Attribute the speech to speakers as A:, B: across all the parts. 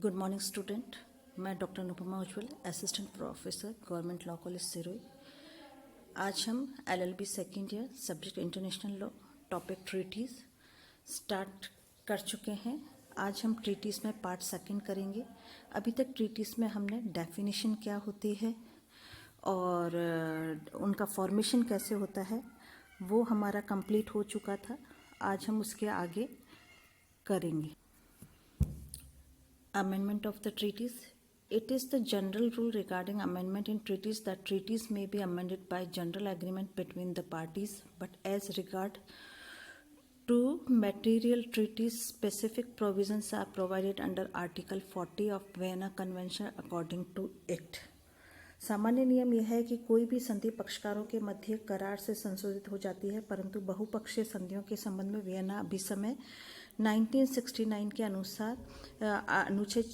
A: Good morning student. मैं doctor Anupama Ujjwal, assistant professor, government law college Sirohi. आज हम LLB second year subject international law topic treaties start कर चुके हैं। आज हम ट्रीटीज़ में पार्ट सेकंड करेंगे। अभी तक ट्रीटीज़ में हमने डेफिनेशन क्या होती है और उनका फॉर्मेशन कैसे होता है वो हमारा कंप्लीट हो चुका था। आज हम उसके आगे करेंगे। Amendment of the treaties. It is the general rule regarding amendment in treaties that treaties may be amended by general agreement between the parties, but as regard to material treaties, specific provisions are provided under Article 40 of Vienna Convention according to it. सामान्य नियम यह है कि कोई भी संधि पक्षकारों के मध्य करार से संशोधित हो जाती है, परंतु बहुपक्षीय संधियों के संबंध में वियना अभिसमय 1969 के अनुसार अनुच्छेद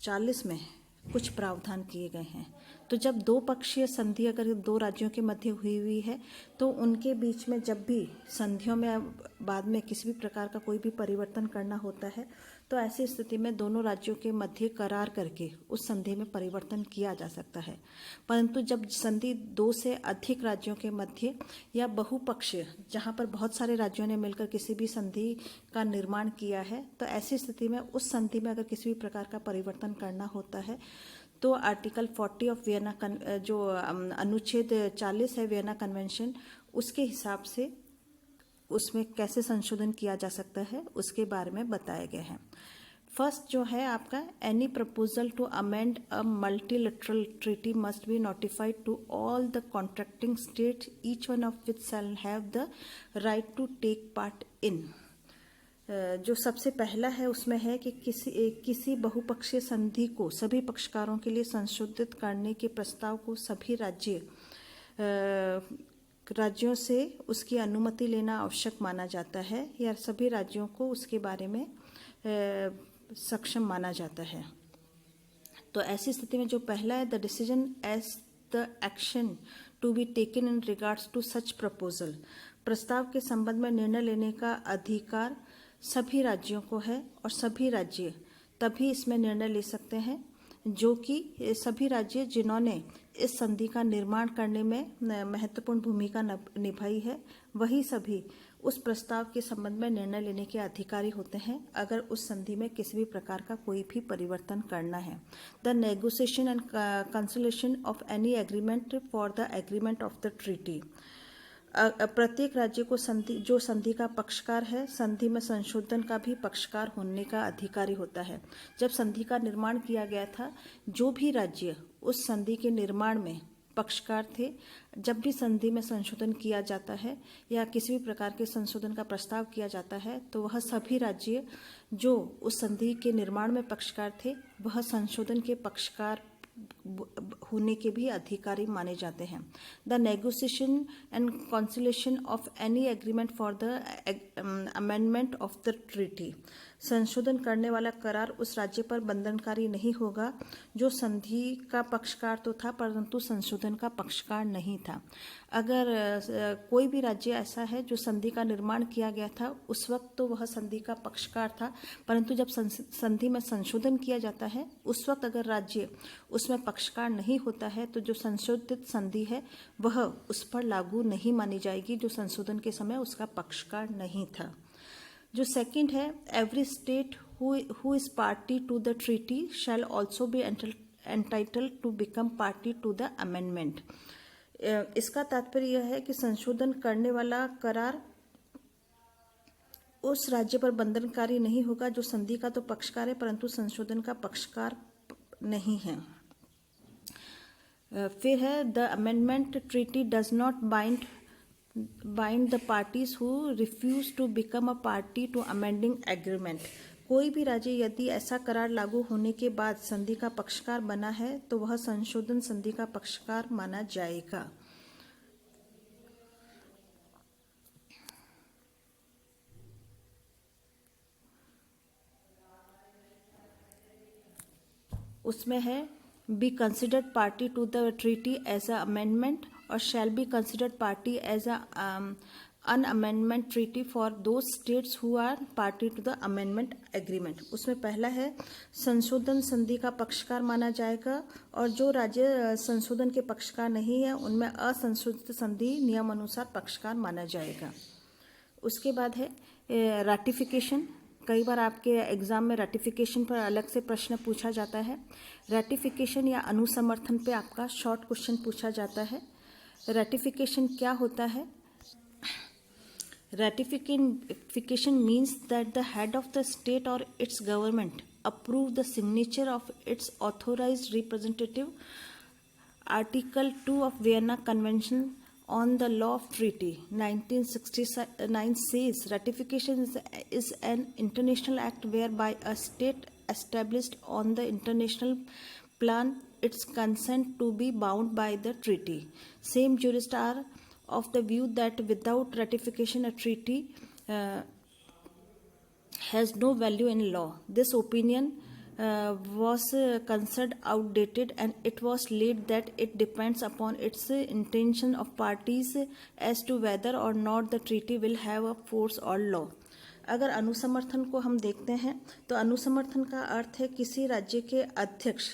A: 40 में कुछ प्रावधान किए गए हैं। तो जब दो पक्षीय संधि अगर दो राज्यों के मध्य हुई है तो उनके बीच में जब भी संधियों में बाद में किसी भी प्रकार का कोई भी परिवर्तन करना होता है तो ऐसी स्थिति में दोनों राज्यों के मध्य करार करके उस संधि में परिवर्तन किया जा सकता है। परंतु जब संधि दो से अधिक राज्यों के मध्य या बहुपक्षीय, जहां पर बहुत सारे राज्यों ने मिलकर किसी भी संधि का निर्माण किया है, तो ऐसी स्थिति में उस संधि में अगर किसी भी प्रकार का परिवर्तन करना होता है तो आर्टिकल 40 ऑफ वियना जो अनुच्छेद 40 है वियना कन्वेंशन, उसके हिसाब से उसमें कैसे संशोधन किया जा सकता है उसके बारे में बताया गया है। फर्स्ट जो है आपका, any proposal to amend a multilateral treaty must be notified to all the contracting state, each one of which shall have the right to take part in. जो सबसे पहला है उसमें है कि किसी बहुपक्षीय संधि को सभी पक्षकारों के लिए संशोधित करने के प्रस्ताव को सभी राज्यों से उसकी अनुमति लेना आवश्यक माना जाता है या सभी राज्यों को उसके बारे में सक्षम माना जाता है। तो ऐसी स्थिति में जो पहला है, the decision as the action to be taken in regards to such proposal, प्रस्ताव के संबंध में निर्णय लेने का अधिकार सभी राज्यों को है और सभी राज्य तभी इसमें निर्णय ले सकते हैं जो कि सभी राज्य जिन्होंने इस संधि का निर्माण करने में महत्वपूर्ण भूमिका निभाई है, वही सभी उस प्रस्ताव के संबंध में निर्णय लेने के अधिकारी होते हैं अगर उस संधि में किसी भी प्रकार का कोई भी परिवर्तन करना है। The negotiation and consolation of any agreement for the agreement of the treaty, प्रत्येक राज्य को जो संधि का पक्षकार है, संधि में संशोधन का भी पक्षकार होने का अधिकारी होता है। जब संधि का निर्माण किया गया था, जो भी राज्य उस संधि के निर्माण में पक्षकार थे, जब भी संधि में संशोधन किया जाता है या किसी भी प्रकार के संशोधन का प्रस्ताव किया जाता है तो वह सभी राज्य जो उस संधि के निर्माण में पक्षकार थे वह संशोधन के पक्षकार होने के भी अधिकारी माने जाते हैं। The negotiation and consolation of any agreement for the amendment of the treaty, संशोधन करने वाला करार उस राज्य पर बंधनकारी नहीं होगा जो संधि का पक्षकार तो था परंतु संशोधन का पक्षकार नहीं था। अगर कोई भी राज्य ऐसा है जो संधि का निर्माण किया गया था उस वक्त तो वह संधि का पक्षकार था, परंतु जब संधि में संशोधन किया जाता है उस वक्त अगर राज्य उसमें पक्षकार नहीं होता है तो जो संशोधित संधि है वह उस पर लागू नहीं मानी जाएगी जो संशोधन के समय उसका पक्षकार नहीं था। जो सेकंड है, every state who is party to the treaty shall also be entitled to become party to the amendment. इसका तात्पर्य यह है कि संशोधन करने वाला करार उस राज्य पर बंधनकारी नहीं होगा जो संधि का तो पक्षकार है परंतु संशोधन का पक्षकार नहीं है। फिर है, the amendment treaty does not bind the parties who refuse to become a party to amending agreement. कोई भी राज्य यदि ऐसा करार लागू होने के बाद संधि का पक्षकार बना है तो वह संशोधन संधि का पक्षकार माना जाएगा। उसमें है, be considered party to the treaty as a amendment और shall be considered party as a un amendment treaty for those states who are party to the amendment agreement. उसमें पहला है संशोधन संधि का पक्षकार माना जाएगा, और जो राज्य संशोधन के पक्षकार नहीं है उनमें असंशोधित संधि नियम अनुसार पक्षकार माना जाएगा। उसके बाद है रैटिफिकेशन। कई बार आपके एग्जाम में रैटिफिकेशन पर अलग से प्रश्न पूछा जाता है। रैटिफिकेशन या अनुसमर्थन पे आपका शॉर्ट क्वेश्चन पूछा जाता है। रैटिफिकेशन क्या होता है? Ratification means that the head of the state or its government approve the signature of its authorized representative. Article 2 of Vienna Convention on the Law of Treaty 1969 says ratification is an international act whereby a state established on the international plan its consent to be bound by the treaty. Same jurists are of the view that without ratification a treaty has no value in law. This opinion was considered outdated, and it was laid that it depends upon its intention of parties as to whether or not the treaty will have a force or law. अगर अनुसमर्थन को हम देखते हैं तो अनुसमर्थन का अर्थ है किसी राज्य के अध्यक्ष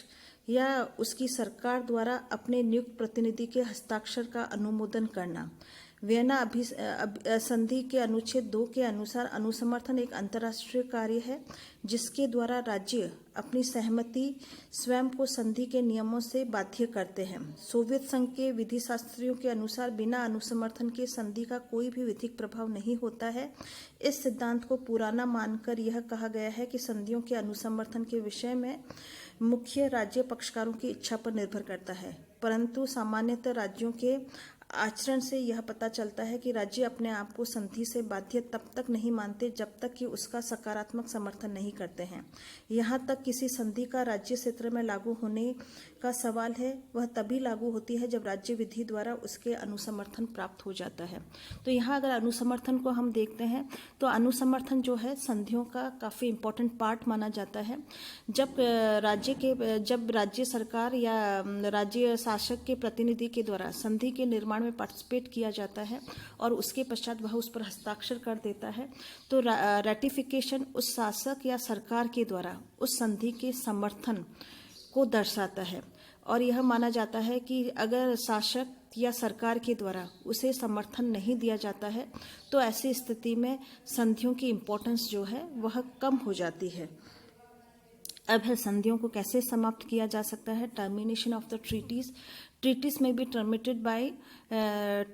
A: या उसकी सरकार द्वारा अपने नियुक्त प्रतिनिधि के हस्ताक्षर का अनुमोदन करना। वियना संधि के अनुच्छेद 2 के अनुसार अनुसमर्थन एक अंतर्राष्ट्रीय कार्य है जिसके द्वारा राज्य अपनी सहमति स्वयं को संधि के नियमों से बाध्य करते हैं। सोवियत संघ के विधि शास्त्रियों के अनुसार बिना अनुसमर्थन के संधि का कोई भी विधिक प्रभाव नहीं होता है। इस सिद्धांत को पुराना मानकर यह कहा गया है कि संधियों के अनुसमर्थन के विषय में मुख्य राज्य पक्षकारों की इच्छा पर निर्भर करता है, परंतु सामान्यतः राज्यों के आचरण से यह पता चलता है कि राज्य अपने आप को संधि से बाध्य तब तक नहीं मानते जब तक कि उसका सकारात्मक समर्थन नहीं करते हैं। यहाँ तक किसी संधि का राज्य क्षेत्र में लागू होने का सवाल है वह तभी लागू होती है जब राज्य विधि द्वारा उसके अनुसमर्थन प्राप्त हो जाता है। तो यहाँ अगर अनुसमर्थन को हम देखते हैं तो अनुसमर्थन जो है संधियों का काफ़ी इम्पोर्टेंट पार्ट माना जाता है। जब राज्य सरकार या राज्य शासक के प्रतिनिधि के द्वारा संधि के निर्माण में पार्टिसिपेट किया जाता है और उसके पश्चात वह उस पर हस्ताक्षर कर देता है तो रैटिफिकेशन उस शासक या सरकार के द्वारा उस संधि के समर्थन को दर्शाता है। और यह माना जाता है कि अगर शासक या सरकार के द्वारा उसे समर्थन नहीं दिया जाता है तो ऐसी स्थिति में संधियों की इम्पोर्टेंस जो है वह कम हो जाती है। अब है संधियों को कैसे समाप्त किया जा सकता है। टर्मिनेशन ऑफ द ट्रीटीज में भी टर्मिनेटेड बाय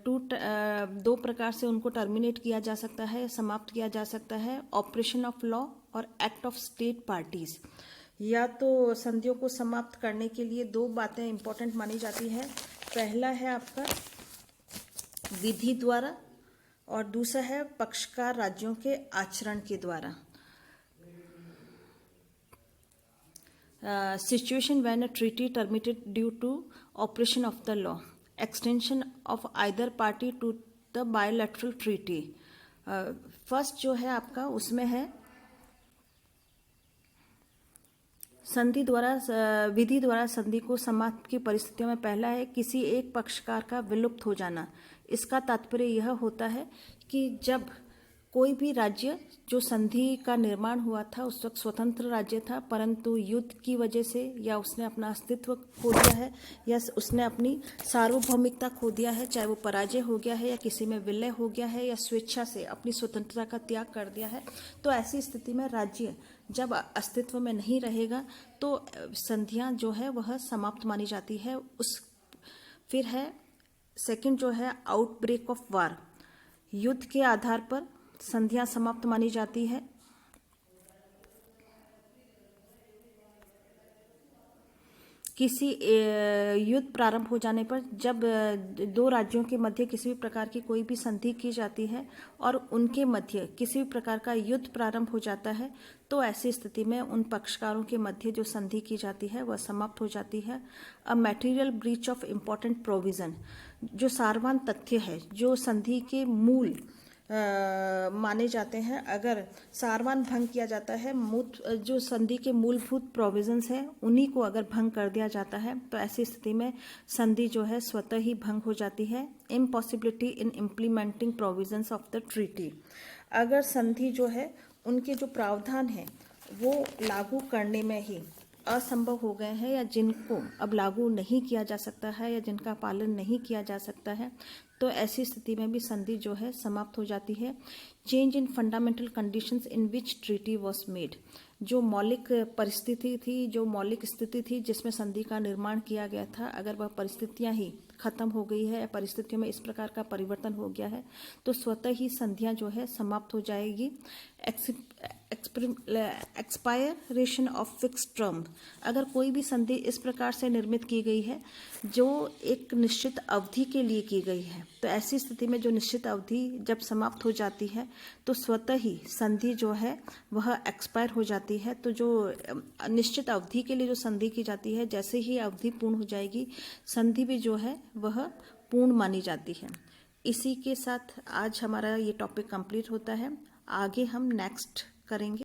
A: दो प्रकार से उनको टर्मिनेट किया जा सकता है, समाप्त किया जा सकता है। ऑपरेशन ऑफ लॉ और एक्ट ऑफ स्टेट पार्टीज। या तो संधियों को समाप्त करने के लिए दो बातें इंपॉर्टेंट मानी जाती है। पहला है आपका विधि द्वारा और दूसरा है पक्षकार राज्यों के आचरण के द्वारा। Situation when a treaty terminated due to operation of the law, extension of either party to the bilateral treaty. First जो है आपका उसमें है संधि द्वारा विधि द्वारा संधि को समाप्त की परिस्थितियों में पहला है किसी एक पक्षकार का विलुप्त हो जाना। इसका तात्पर्य यह होता है कि जब कोई भी राज्य जो संधि का निर्माण हुआ था उस वक्त स्वतंत्र राज्य था, परंतु युद्ध की वजह से या उसने अपना अस्तित्व खो दिया है या उसने अपनी सार्वभौमिकता खो दिया है, चाहे वो पराजय हो गया है या किसी में विलय हो गया है या स्वेच्छा से अपनी स्वतंत्रता का त्याग कर दिया है, तो ऐसी स्थिति में राज्य जब अस्तित्व में नहीं रहेगा तो संधियां जो है वह समाप्त मानी जाती है। फिर है सेकंड जो है आउटब्रेक ऑफ वार। युद्ध के आधार पर संधियां समाप्त मानी जाती है। किसी युद्ध प्रारंभ हो जाने पर जब दो राज्यों के मध्य किसी भी प्रकार की कोई भी संधि की जाती है और उनके मध्य किसी भी प्रकार का युद्ध प्रारंभ हो जाता है तो ऐसी स्थिति में उन पक्षकारों के मध्य जो संधि की जाती है वह समाप्त हो जाती है। A material breach of important provision, जो सारवान तथ्य है जो संधि के मूल माने जाते हैं। अगर सारवान भंग किया जाता है, जो संधि के मूलभूत प्रोविजंस हैं उन्हीं को अगर भंग कर दिया जाता है तो ऐसी स्थिति में संधि जो है स्वतः ही भंग हो जाती है। Impossibility in implementing provisions of the treaty, अगर संधि जो है उनके जो प्रावधान हैं वो लागू करने में ही असंभव हो गए हैं या जिनको अब लागू नहीं किया जा सकता है या जिनका पालन नहीं किया जा सकता है, तो ऐसी स्थिति में भी संधि जो है समाप्त हो जाती है। Change in fundamental conditions in which treaty was made, जो मौलिक परिस्थिति थी, जो मौलिक स्थिति थी जिसमें संधि का निर्माण किया गया था, अगर वह परिस्थितियां ही खत्म हो गई है या परिस्थितियों में इस प्रकार का परिवर्तन हो गया है तो स्वतः ही संधियां जो है समाप्त हो जाएगी। एक्सपायरेशन ऑफ फिक्स टर्म, अगर कोई भी संधि इस प्रकार से निर्मित की गई है जो एक निश्चित अवधि के लिए की गई है, तो ऐसी स्थिति में जो निश्चित अवधि जब समाप्त हो जाती है तो स्वतः ही संधि जो है वह एक्सपायर हो जाती है। तो जो निश्चित अवधि के लिए जो संधि की जाती है, जैसे ही अवधि पूर्ण हो जाएगी संधि भी जो है वह पूर्ण मानी जाती है। इसी के साथ आज हमारा ये टॉपिक कंप्लीट होता है। आगे हम नेक्स्ट करेंगे।